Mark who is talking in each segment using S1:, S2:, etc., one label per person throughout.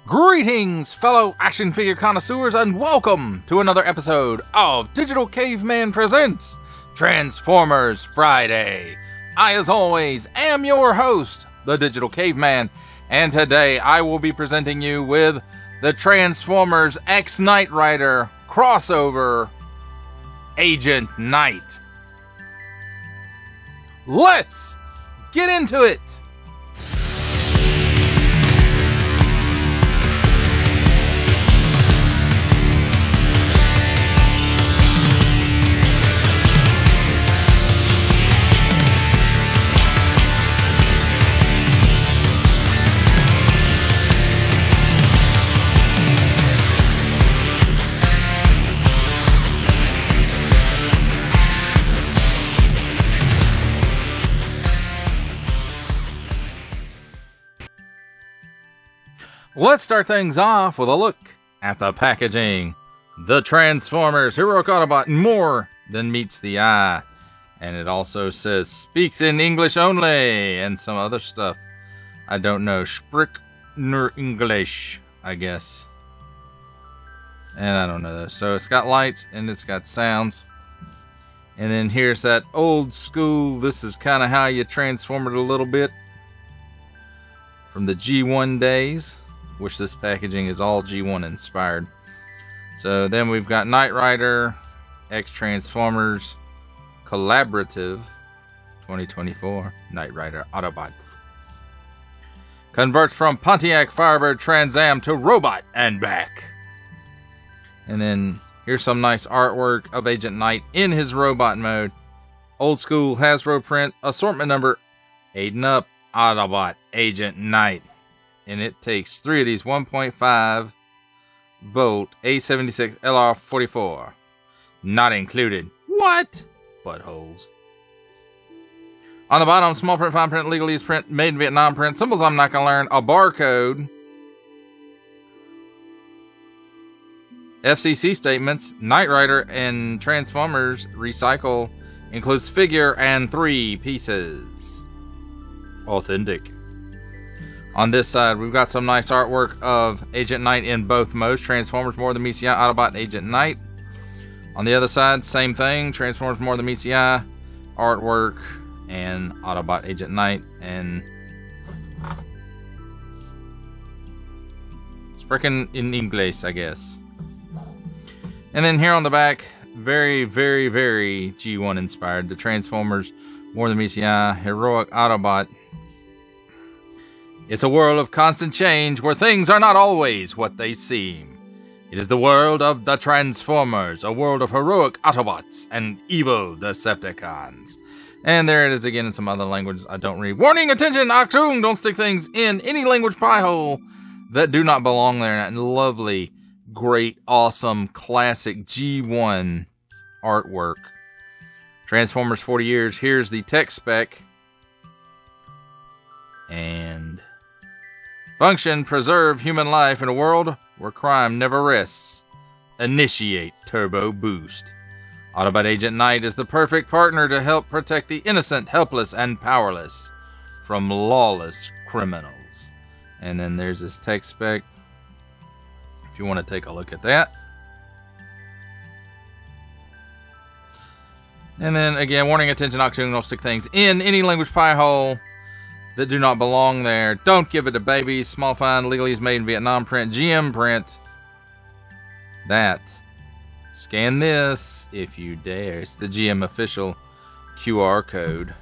S1: Greetings, fellow action figure connoisseurs, and welcome to another episode of Digital Caveman Presents Transformers Friday. I, as always, am your host, the Digital Caveman, and today I will be presenting you with the Transformers X Knight Rider crossover, Agent Knight. Let's get into it! Let's start things off with a look at the packaging. The Transformers Heroic Autobot, more than meets the eye. And it also says, speaks in English only, and some other stuff. I don't know, Sprick nur English, I guess. And I don't know. So it's got lights, and it's got sounds. And then here's that old school, this is kind of how you transform it a little bit. From the G1 days. Which this packaging is all G1 inspired. So then we've got Knight Rider, X Transformers, Collaborative, 2024, Knight Rider Autobot. Converts from Pontiac Firebird Trans Am to robot and back. And then here's some nice artwork of Agent Knight in his robot mode. Old school Hasbro print, assortment number 8 and up, Autobot Agent Knight. And it takes 3 of these 1.5 volt A76 LR44. Not included. What? Buttholes. On the bottom, small print, fine print, legalese print, made in Vietnam print. Symbols I'm not going to learn. A barcode. FCC statements. Knight Rider and Transformers recycle. Includes figure and 3 pieces. Authentic. On this side, we've got some nice artwork of Agent Knight in both modes. Transformers More Than Meets the Eye, Autobot, Agent Knight. On the other side, same thing. Transformers More Than Meets the Eye, artwork, and Autobot, Agent Knight. And speaking in English, I guess. And then here on the back, very, very, very G1 inspired. The Transformers More Than Meets the Eye, Heroic Autobot. It's a world of constant change where things are not always what they seem. It is the world of the Transformers, a world of heroic Autobots and evil Decepticons. And there it is again in some other languages I don't read. Warning, attention, Achtung! Don't stick things in any language pie hole that do not belong there. And lovely, great, awesome, classic G1 artwork. Transformers 40 years. Here's the tech spec. And function, preserve human life in a world where crime never rests. Initiate turbo boost. Autobot Agent Knight is the perfect partner to help protect the innocent, helpless, and powerless from lawless criminals. And then there's this tech spec. If you want to take a look at that. And then again, warning, attention, Achtung, don't stick things in any language pie hole that do not belong there. Don't give it to babies. Small fine, legalese made in Vietnam print, GM print. That. Scan this if you dare. It's the GM official QR code.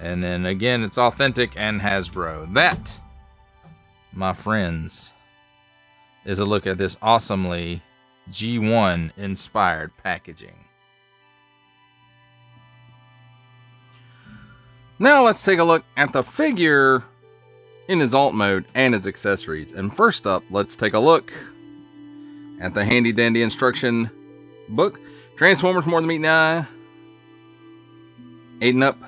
S1: And then again, it's authentic and Hasbro. That, my friends, is a look at this awesomely G1 inspired packaging. Now let's take a look at the figure in its alt mode and its accessories. And first up, let's take a look at the handy dandy instruction book. Transformers More Than Meets the Eye, 8 and up,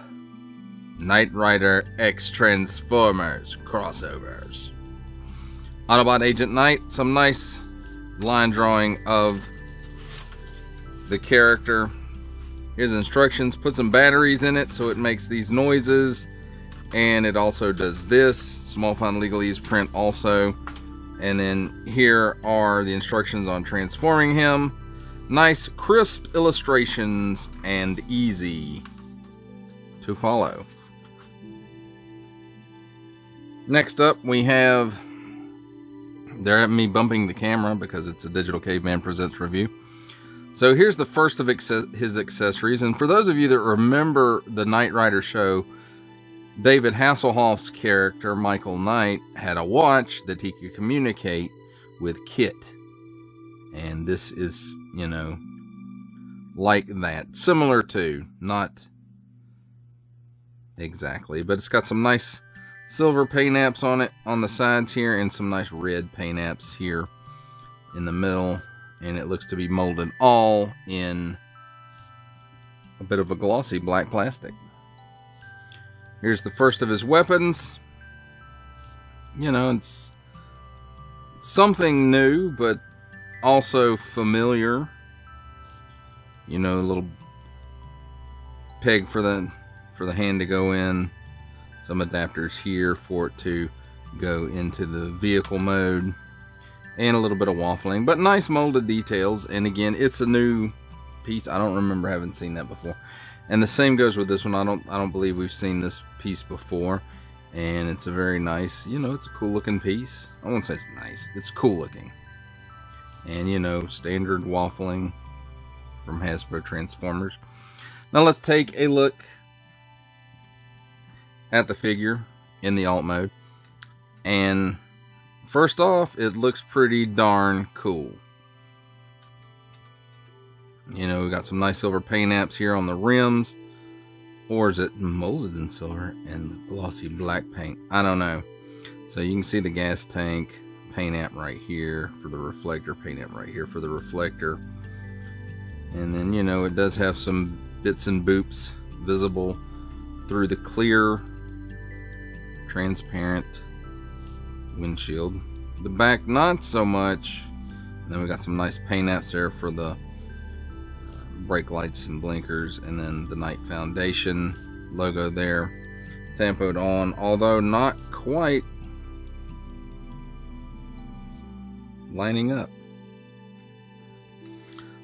S1: Knight Rider X Transformers crossovers. Autobot Agent Knight, some nice line drawing of the character. Here's instructions. Put some batteries in it so it makes these noises. And it also does this. Small font legalese print also. And then here are the instructions on transforming him. Nice crisp illustrations and easy to follow. Next up we have, there at me bumping the camera because it's a Digital Caveman Presents review. So here's the first of his accessories. And for those of you that remember the Knight Rider show, David Hasselhoff's character, Michael Knight, had a watch that he could communicate with k.i.t.t. And this is, you know, like that. Similar to, not exactly, but it's got some nice silver paint apps on it on the sides here and some nice red paint apps here in the middle. And it looks to be molded all in a bit of a glossy black plastic. Here's the first of his weapons. You know, it's something new, but also familiar. You know, a little peg for the hand to go in. Some adapters here for it to go into the vehicle mode. And a little bit of waffling, but nice molded details. And again, it's a new piece. I don't remember having seen that before. And the same goes with this one. I don't believe we've seen this piece before. And it's a very nice, you know, it's a cool looking piece. I won't say it's nice. It's cool looking. And, you know, standard waffling from Hasbro Transformers. Now let's take a look at the figure in the alt mode. And first off, it looks pretty darn cool. You know, we got some nice silver paint apps here on the rims. Or is it molded in silver and the glossy black paint? I don't know. So you can see the gas tank paint app right here for the reflector, paint app right here for the reflector. And then, you know, it does have some bits and boops visible through the clear, transparent windshield. The back, not so much. And then we got some nice paint apps there for the brake lights and blinkers, and then the Knight Foundation logo there, tampoed on, although not quite lining up.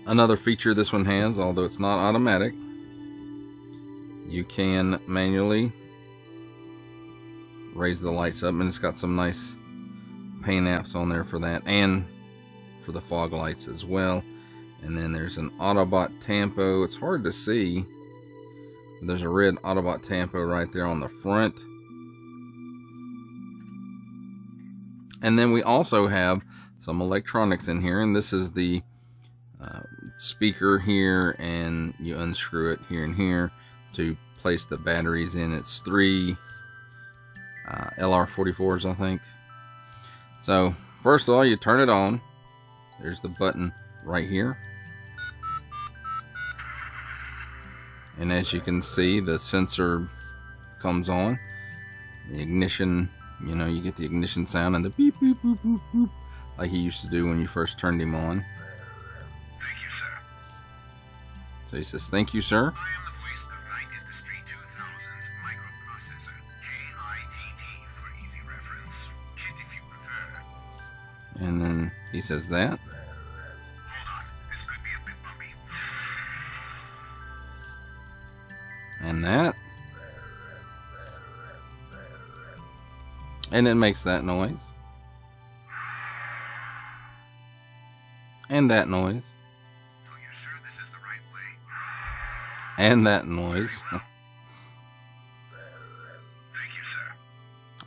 S1: Another feature this one has, although it's not automatic, you can manually raise the lights up, and it's got some nice paint apps on there for that, and for the fog lights as well. And then there's an Autobot tampo. It's hard to see. There's a red Autobot tampo right there on the front. And then we also have some electronics in here, and this is the speaker here, and you unscrew it here and here to place the batteries in. It's 3 LR44s, I think. So first of all, you turn it on. There's the button right here. And as you can see, the sensor comes on. The ignition, you know, you get the ignition sound and the beep, beep, boop, boop, boop, like he used to do when you first turned him on.
S2: Thank you, sir.
S1: So he says, "Thank you, sir."
S2: I am the voice of k.i.t.t 2000 microprocessor, k.i.t.t for easy reference. KITT if you prefer.
S1: And then he says that.
S2: Hold on, this could be a bit bumpy.
S1: And that. And it makes that noise. And that noise.
S2: Are you sure this is the right way?
S1: And that noise.
S2: Thank you, sir.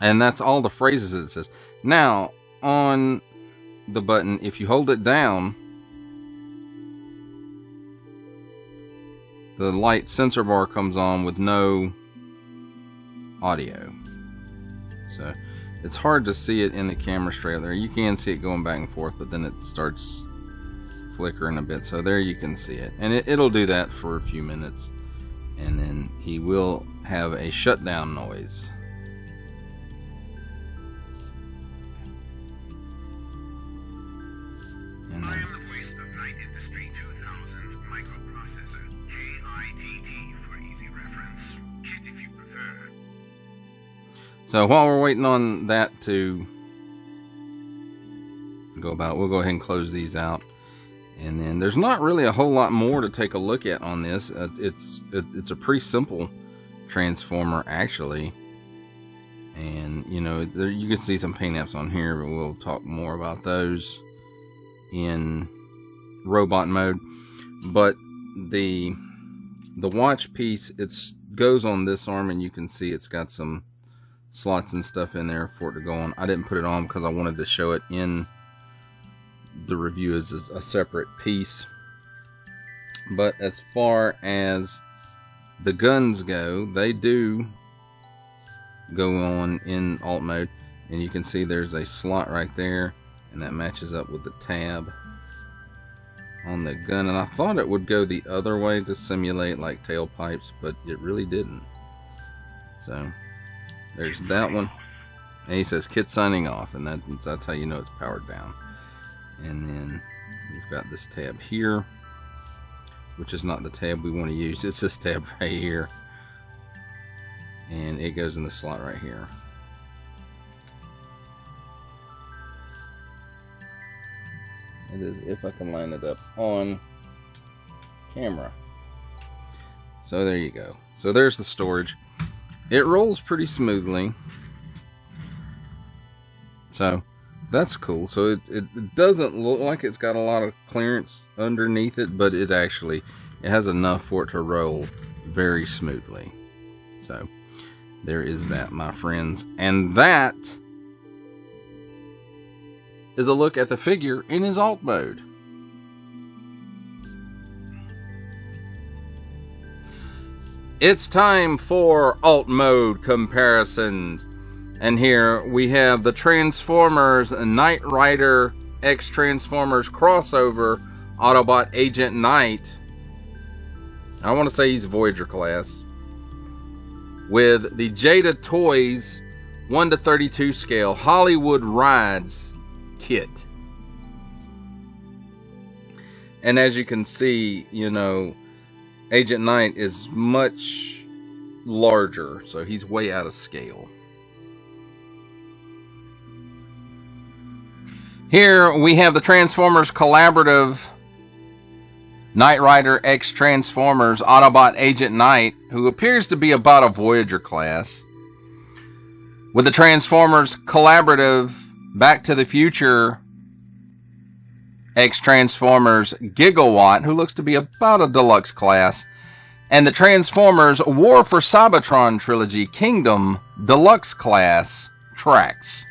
S1: And that's all the phrases it says. Now, on the button, if you hold it down, the light sensor bar comes on with no audio. So it's hard to see it in the camera straight there. You can see it going back and forth, but then it starts flickering a bit. So there you can see it. And it'll do that for a few minutes. And then he will have a shutdown noise. And
S2: I
S1: then,
S2: am the voice of k.i.t.t 2000 microprocessor, k.i.t.t
S1: So while we're waiting on that to go about, we'll go ahead and close these out. And then there's not really a whole lot more to take a look at on this. It's a pretty simple transformer, actually. And, you know, there, you can see some paint apps on here, but we'll talk more about those in robot mode. But the watch piece, it goes on this arm, and you can see it's got some slots and stuff in there for it to go on. I didn't put it on because I wanted to show it in the review as a separate piece. But as far as the guns go, they do go on in alt mode, and you can see there's a slot right there, and that matches up with the tab on the gun. And I thought it would go the other way to simulate like tailpipes, but it really didn't. So there's that one, and he says "Kit signing off," and that's how you know it's powered down. And then we've got this tab here, which is not the tab we want to use. It's this tab right here, and it goes in the slot right here. It is, if I can line it up on camera. So there you go. So there's the storage. It rolls pretty smoothly, so that's cool. So it doesn't look like it's got a lot of clearance underneath it, but it has enough for it to roll very smoothly. So there is that, my friends. And that is a look at the figure in his alt mode. It's time for alt mode comparisons. And here we have the Transformers Knight Rider X Transformers crossover Autobot Agent Knight. I want to say he's Voyager class. With the Jada Toys 1:32 scale Hollywood Rides kit. And as you can see, you know, Agent Knight is much larger, so he's way out of scale. Here we have the Transformers Collaborative Knight Rider X Transformers Autobot Agent Knight, who appears to be about a Voyager class, with the Transformers Collaborative Back to the Future X Transformers Gigawatt, who looks to be about a deluxe class, and the Transformers War for Cybertron Trilogy Kingdom Deluxe Class Tracks.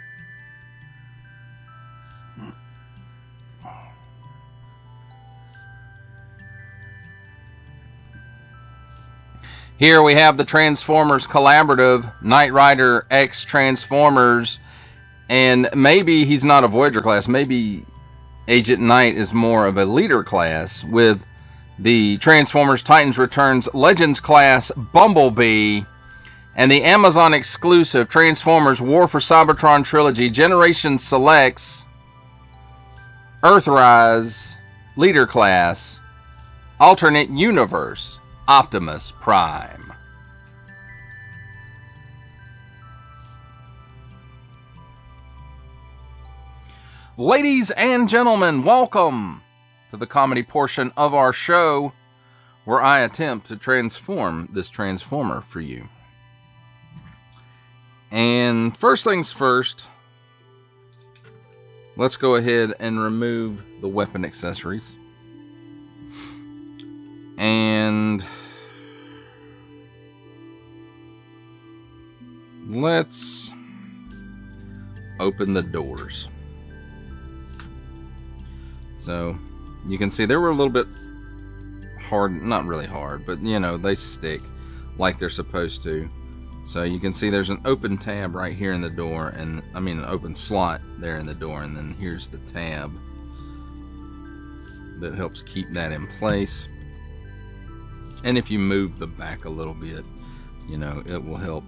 S1: Here we have the Transformers Collaborative Knight Rider X Transformers, and maybe he's not a Voyager class, maybe Agent Knight is more of a leader class, with the Transformers Titans Returns Legends class Bumblebee, and the Amazon exclusive Transformers War for Cybertron Trilogy Generation Selects Earthrise Leader class Alternate Universe Optimus Prime. Ladies and gentlemen, welcome to the comedy portion of our show, where I attempt to transform this Transformer for you. And first things first, let's go ahead and remove the weapon accessories. And let's open the doors. So you can see they were a little bit hard, not really hard, but you know, they stick like they're supposed to. So you can see there's an open tab right here in the door, and I mean an open slot there in the door, and then here's the tab that helps keep that in place. And if you move the back a little bit, you know, it will help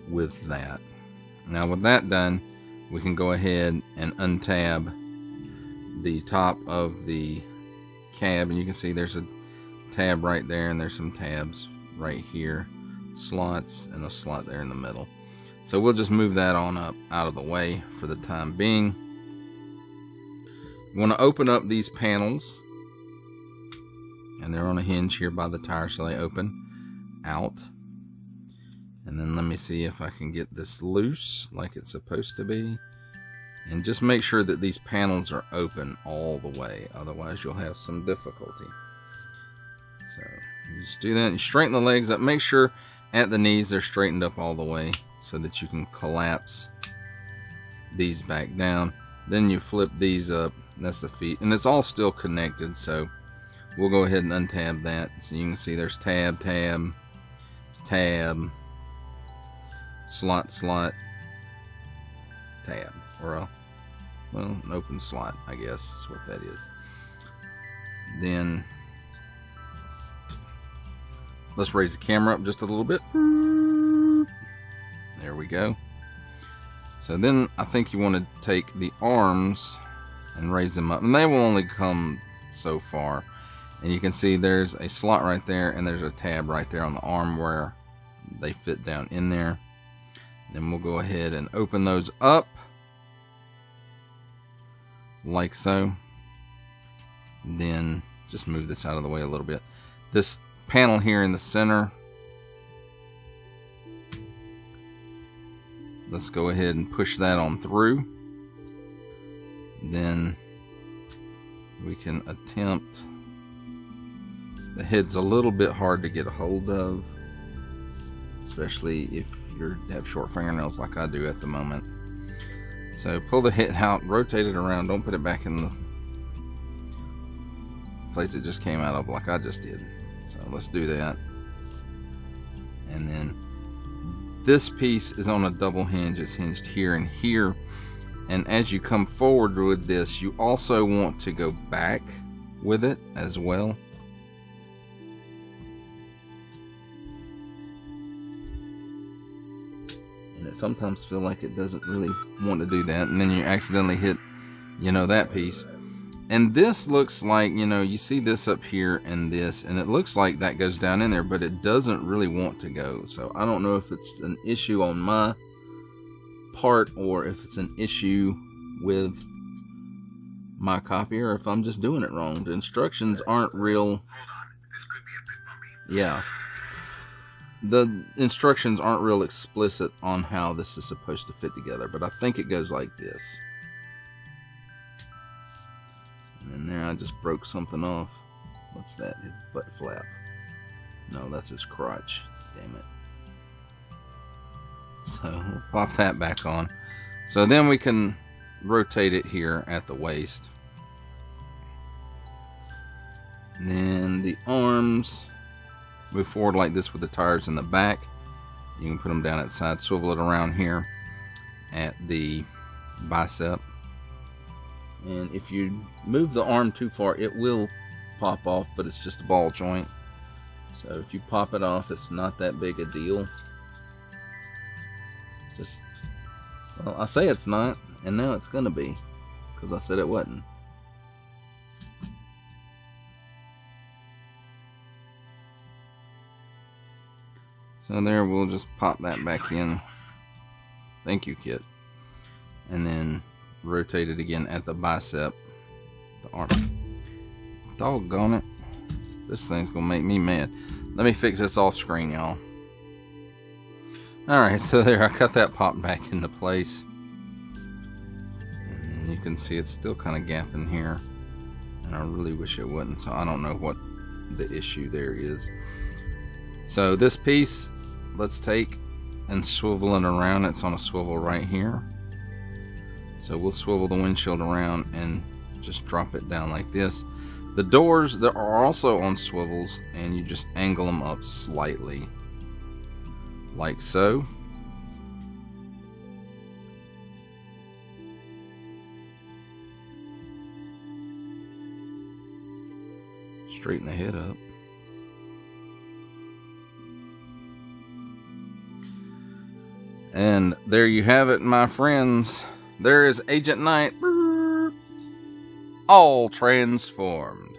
S1: with that. Now with that done, we can go ahead and untab the top of the cab, and you can see there's a tab right there, and there's some tabs right here, slots, and a slot there in the middle. So we'll just move that on up out of the way for the time being. You want to open up these panels, and they're on a hinge here by the tire, so they open out. And then let me see if I can get this loose like it's supposed to be. And just make sure that these panels are open all the way, otherwise you'll have some difficulty. So you just do that, and you straighten the legs up. Make sure at the knees they're straightened up all the way so that you can collapse these back down. Then you flip these up, that's the feet, and it's all still connected, so we'll go ahead and untab that. So you can see there's tab, tab, tab, slot, slot, tab, or a, well, an open slot, I guess is what that is. Then let's raise the camera up just a little bit. There we go. So then I think you want to take the arms and raise them up, and they will only come so far. And you can see there's a slot right there, and there's a tab right there on the arm where they fit down in there. Then we'll go ahead and open those up like so. Then just move this out of the way a little bit. This panel here in the center, let's go ahead and push that on through. Then we can attempt, the head's a little bit hard to get a hold of, especially if you have short fingernails like I do at the moment. So pull the head out, rotate it around, don't put it back in the place it just came out of like I just did. So let's do that. And then this piece is on a double hinge. It's hinged here and here. And as you come forward with this, you also want to go back with it as well. And it sometimes feels like it doesn't really want to do that. And then you accidentally hit, that piece. And this looks like, you see this up here and this, and it looks like that goes down in there, but it doesn't really want to go. So I don't know if it's an issue on my part or if it's an issue with my copy, or if I'm just doing it wrong. The instructions aren't real.
S2: Hold on, this could be a bit bumpy.
S1: Yeah. The instructions aren't real explicit on how this is supposed to fit together, but I think it goes like this. And there, I just broke something off. What's that? His butt flap. No, that's his crotch. Damn it. So we'll pop that back on. So then we can rotate it here at the waist. And then the arms, move forward like this with the tires in the back. You can put them down at the side, swivel it around here at the bicep. And if you move the arm too far, it will pop off, but it's just a ball joint. So if you pop it off, it's not that big a deal. Just, well, I say it's not, and now it's gonna be, because I said it wasn't. So there, we'll just pop that back in. Thank you, Kit. And then rotate it again at the bicep, the arm. Doggone it. This thing's gonna make me mad. Let me fix this off screen, y'all. Alright, so there, I got that popped back into place. And you can see it's still kind of gapping here. And I really wish it wouldn't, so I don't know what the issue there is. So this piece, let's take and swivel it around. It's on a swivel right here. So we'll swivel the windshield around and just drop it down like this. The doors that are also on swivels, and you just angle them up slightly, like so. Straighten the head up. And there you have it, my friends. There is Agent Knight, all transformed.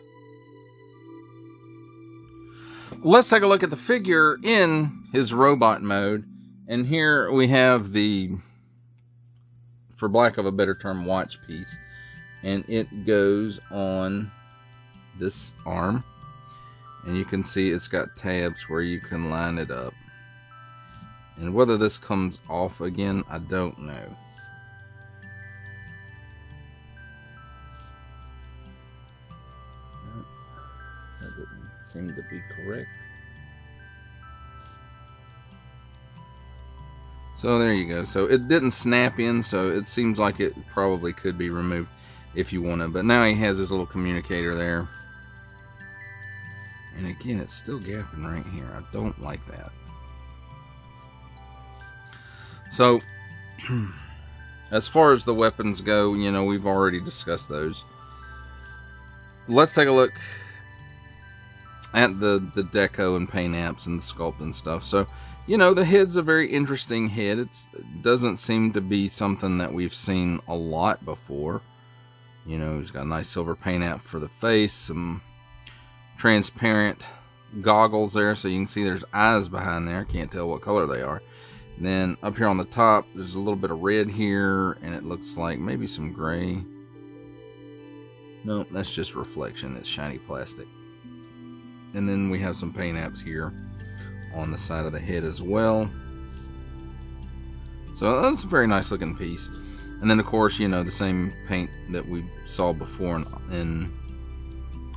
S1: Let's take a look at the figure in his robot mode And here we have the, for lack of a better term, watch piece. And it goes on this arm. And you can see it's got tabs where you can line it up. And whether this comes off again, I don't know. That didn't seem to be correct. So there you go. So it didn't snap in, so it seems like it probably could be removed if you want to. But now he has his little communicator there. And again, it's still gapping right here. I don't like that. So, as far as the weapons go, you know, we've already discussed those. Let's take a look at the deco and paint apps and the sculpt and stuff. So, you know, the head's a very interesting head. It doesn't seem to be something that we've seen a lot before. You know, he's got a nice silver paint app for the face, some transparent goggles there, so you can see there's eyes behind there. Can't tell what color they are. And then up here on the top, there's a little bit of red here, and it looks like maybe some gray. No, that's just reflection. It's shiny plastic. And then we have some paint apps here on the side of the head as well. So that's a very nice looking piece. And then of course, you know, the same paint that we saw before in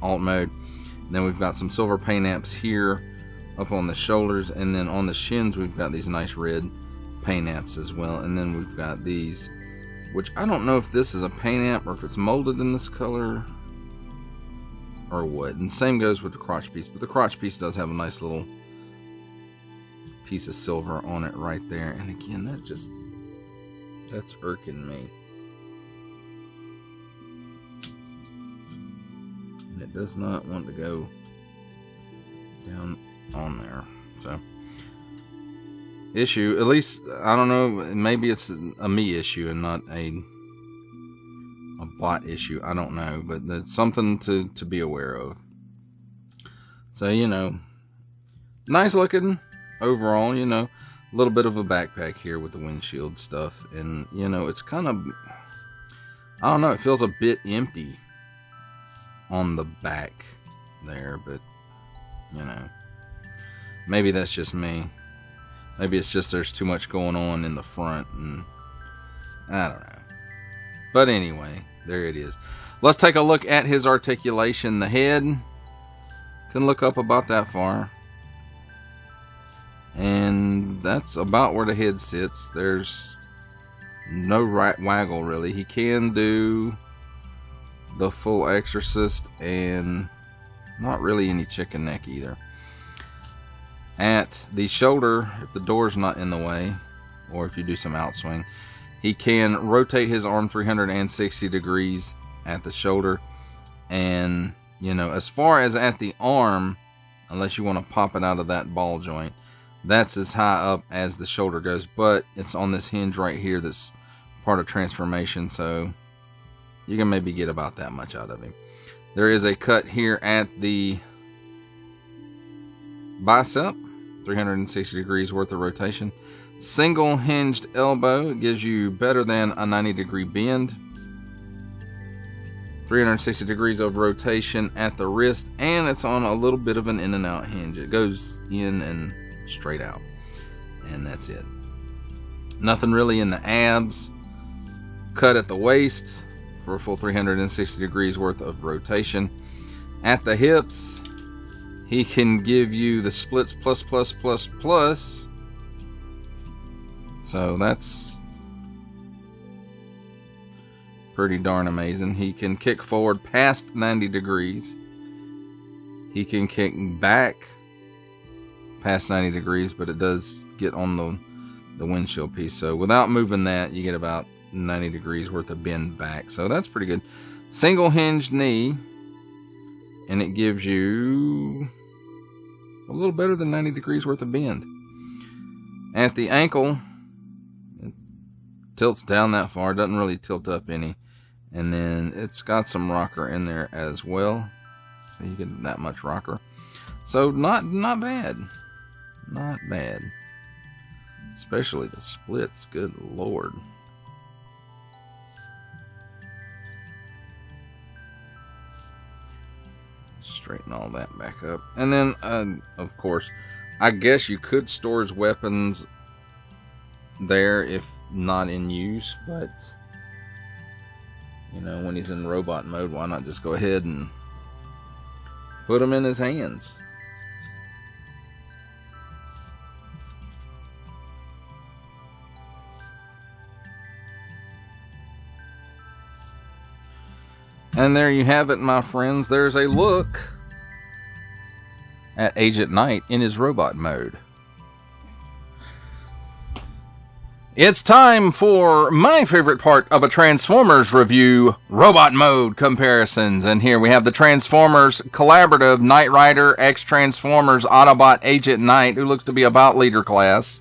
S1: alt mode. And then we've got some silver paint apps here up on the shoulders, and then on the shins we've got these nice red paint apps as well. And then we've got these, which I don't know if this is a paint app or if it's molded in this color or what. And same goes with the crotch piece, but the crotch piece does have a nice little piece of silver on it right there. And again, that's irking me. And it does not want to go down on there. So issue, at least, I don't know, maybe it's a me issue and not a bot issue. I don't know, but that's something to be aware of. So, you know, nice looking overall. You know, a little bit of a backpack here with the windshield stuff, and you know, it's kind of, I don't know, it feels a bit empty on the back there, but you know, maybe that's just me. Maybe it's just there's too much going on in the front, and I don't know. But anyway, there it is. Let's take a look at his articulation. The head can look up about that far, and that's about where the head sits. There's no right waggle really. He can do the full exorcist and not really any chicken neck either. At the shoulder, if the door's not in the way, or if you do some outswing, he can rotate his arm 360 degrees at the shoulder. And, you know, as far as at the arm, unless you want to pop it out of that ball joint, that's as high up as the shoulder goes. But it's on this hinge right here that's part of transformation, so you can maybe get about that much out of him. There is a cut here at the bicep, 360 degrees worth of rotation. Single hinged elbow, it gives you better than a 90-degree bend. 360 degrees of rotation at the wrist, and it's on a little bit of an in and out hinge. It goes in and straight out, and that's it. Nothing really in the abs. Cut at the waist for a full 360 degrees worth of rotation. At the hips, he can give you the splits plus plus plus plus. So that's pretty darn amazing. He can kick forward past 90 degrees. He can kick back past 90 degrees, but it does get on the windshield piece. So without moving that, you get about 90 degrees worth of bend back. So that's pretty good. Single hinged knee, and it gives you a little better than 90 degrees worth of bend. At the ankle, it tilts down that far, doesn't really tilt up any. And then it's got some rocker in there as well, so you get that much rocker. So not bad. Not bad. Especially the splits, good lord. Straighten all that back up. And then, of course, I guess you could store his weapons there if not in use, but, you know, when he's in robot mode, why not just go ahead and put them in his hands? And there you have it, my friends. There's a look at Agent Knight in his robot mode. It's time for my favorite part of a Transformers review, robot mode comparisons. And here we have the Transformers Collaborative Knight Rider X Transformers Autobot Agent Knight, who looks to be about leader class,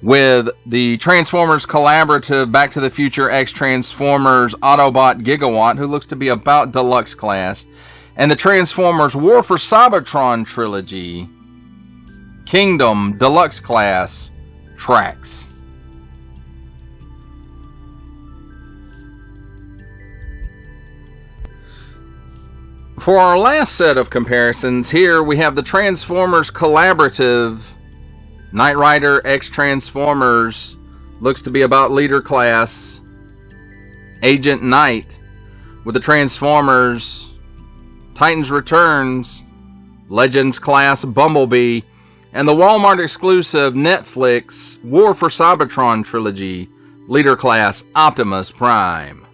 S1: with the Transformers Collaborative Back to the Future X Transformers Autobot Gigawatt, who looks to be about deluxe class, and the Transformers War for Cybertron Trilogy Kingdom Deluxe Class Tracks. For our last set of comparisons, here we have the Transformers Collaborative Knight Rider X Transformers, looks to be about leader class, Agent Knight, with the Transformers Titans Returns, Legends Class Bumblebee, and the Walmart exclusive Netflix War for Cybertron Trilogy, leader class Optimus Prime.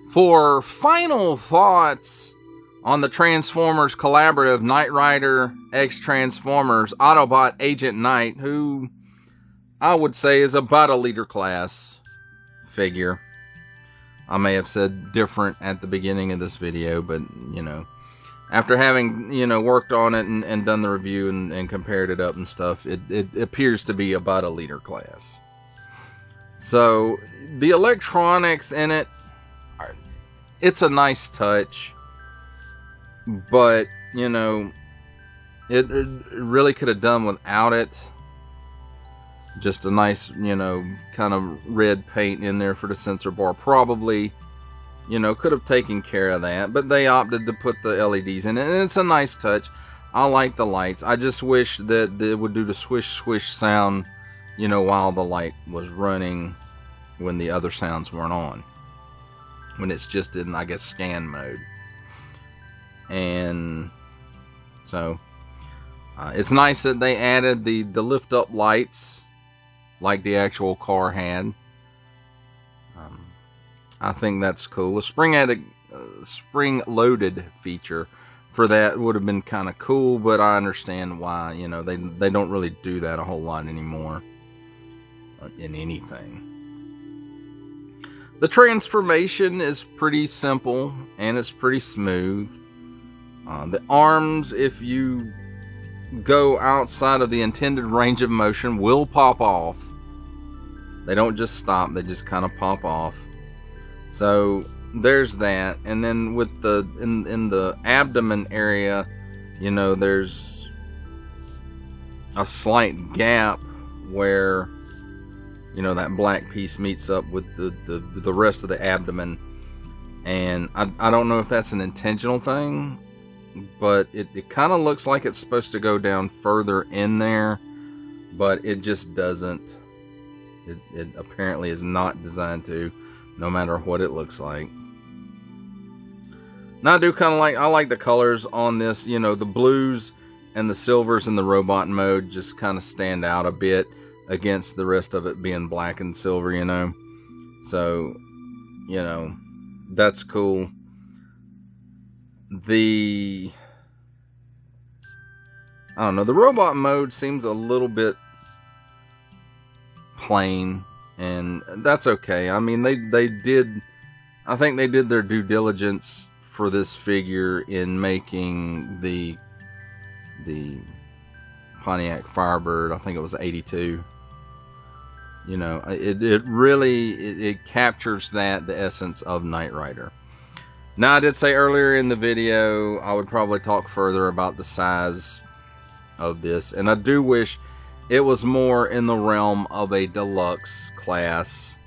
S1: For final thoughts on the Transformers Collaborative Knight Rider X Transformers Autobot Agent Knight, who I would say is about a leader class figure. I may have said different at the beginning of this video, but, you know, after having, you know, worked on it and done the review and compared it up and stuff, it appears to be about a leader class. So, the electronics in it, it's a nice touch, but, you know, it really could have done without it. Just a nice, you know, kind of red paint in there for the sensor bar. Probably, you know, could have taken care of that, but they opted to put the LEDs in it, and it's a nice touch. I like the lights. I just wish that they would do the swish swish sound, you know, while the light was running when the other sounds weren't on. When it's just in, I guess, scan mode. And so it's nice that they added the lift up lights like the actual car had. I think that's cool. A spring loaded feature for that would have been kind of cool, but I understand why, you know, they don't really do that a whole lot anymore in anything. The transformation is pretty simple, and it's pretty smooth. The arms, if you go outside of the intended range of motion, will pop off. They don't just stop, they just kind of pop off. So, there's that. And then with the in the abdomen area, you know, there's a slight gap where, you know, that black piece meets up with the rest of the abdomen. And I don't know if that's an intentional thing, but it kind of looks like it's supposed to go down further in there, but it just doesn't. It apparently is not designed to, no matter what it looks like. Now I like the colors on this, you know, the blues and the silvers in the robot mode just kind of stand out a bit against the rest of it being black and silver, you know. So, you know, that's cool. I don't know, the robot mode seems a little bit plain, and that's okay. I mean, I think they did their due diligence for this figure in making the Pontiac Firebird. I think it was 82. You know, it really it captures the essence of Knight Rider. Now, I did say earlier in the video I would probably talk further about the size of this, and I do wish it was more in the realm of a deluxe class,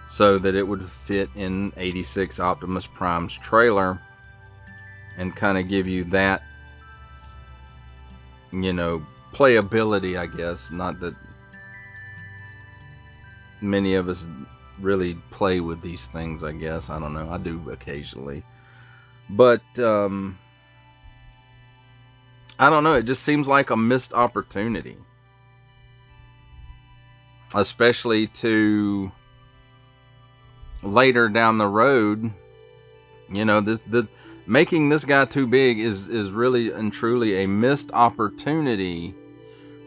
S1: so that it would fit in 86 Optimus Prime's trailer and kind of give you that, you know, playability, I guess. Not that many of us really play with these things, I guess. I don't know. I do occasionally. But, I don't know. It just seems like a missed opportunity. Especially to later down the road, you know, making this guy too big is really and truly a missed opportunity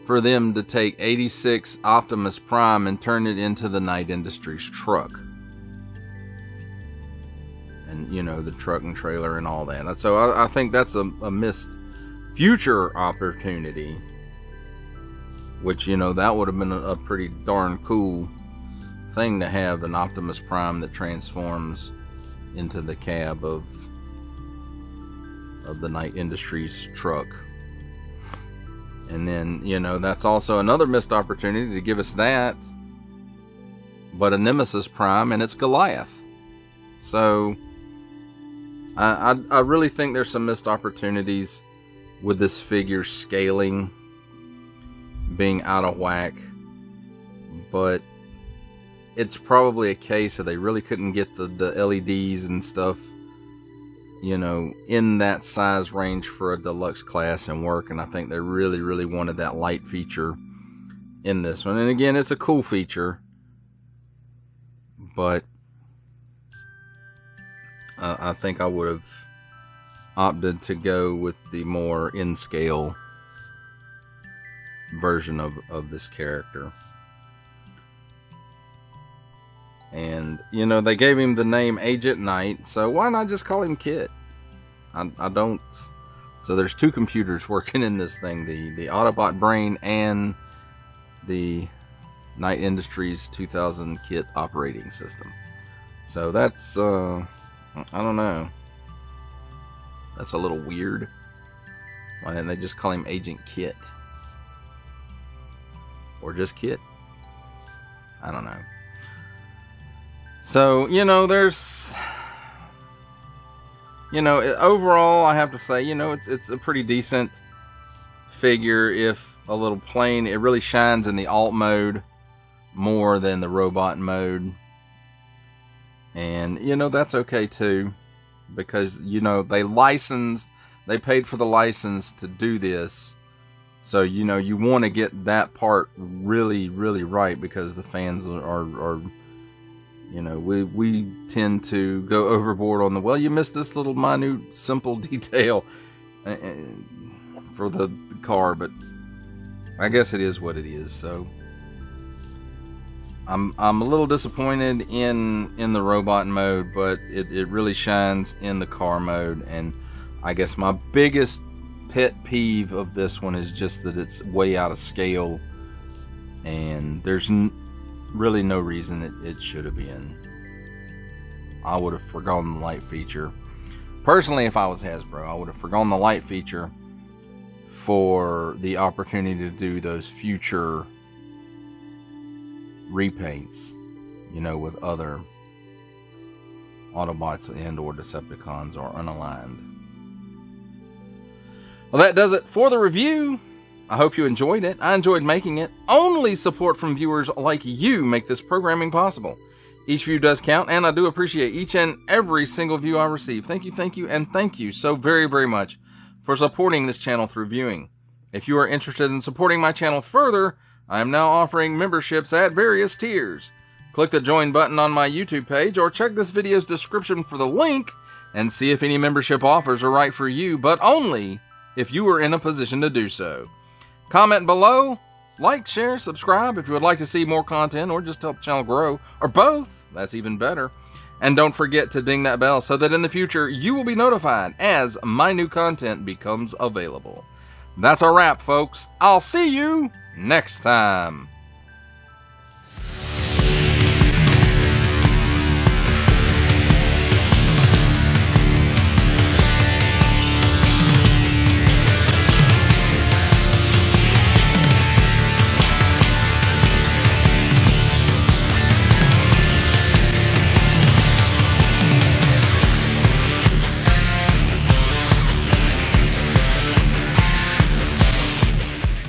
S1: for them to take 86 Optimus Prime and turn it into the Knight Industries truck. And, you know, the truck and trailer and all that. So I think that's a missed future opportunity. Which, you know, that would have been a pretty darn cool thing to have, an Optimus Prime that transforms into the cab of the Knight Industries truck. And then, you know, that's also another missed opportunity to give us that, but a Nemesis Prime, and it's Goliath. So I really think there's some missed opportunities with this figure scaling being out of whack, but it's probably a case of they really couldn't get the LEDs and stuff, you know, in that size range for a deluxe class and work. And I think they really wanted that light feature in this one. And again, it's a cool feature, but I think I would have opted to go with the more in-scale version of this character. And, you know, they gave him the name Agent Knight, so why not just call him Kit? I don't... So there's two computers working in this thing, the Autobot brain and the Knight Industries 2000 Kit operating system. So that's, I don't know. That's a little weird. Why didn't they just call him Agent Kit? Or just Kit? I don't know. So, you know, there's... You know, overall, I have to say, you know, it's a pretty decent figure, if a little plain. It really shines in the alt mode more than the robot mode. And, you know, that's okay too. Because, you know, they paid for the license to do this. So, you know, you want to get that part really right, because the fans are you know, we tend to go overboard on the, well, you missed this little minute, simple detail for the car, but I guess it is what it is. So I'm a little disappointed in the robot mode, but it really shines in the car mode. And I guess my biggest pet peeve of this one is just that it's way out of scale, and there's really no reason it should have been. I would have forgone the light feature. Personally, if I was Hasbro, I would have forgone the light feature for the opportunity to do those future repaints, you know, with other Autobots and or Decepticons or unaligned. Well, that does it for the review. I hope you enjoyed it. I enjoyed making it. Only support from viewers like you make this programming possible. Each view does count, and I do appreciate each and every single view I receive. Thank you, and thank you so very much for supporting this channel through viewing. If you are interested in supporting my channel further, I am now offering memberships at various tiers. Click the join button on my YouTube page, or check this video's description for the link and see if any membership offers are right for you, but only if you are in a position to do so. Comment below, like, share, subscribe if you would like to see more content or just help the channel grow, or both, that's even better. And don't forget to ding that bell so that in the future you will be notified as my new content becomes available. That's a wrap, folks. I'll see you next time.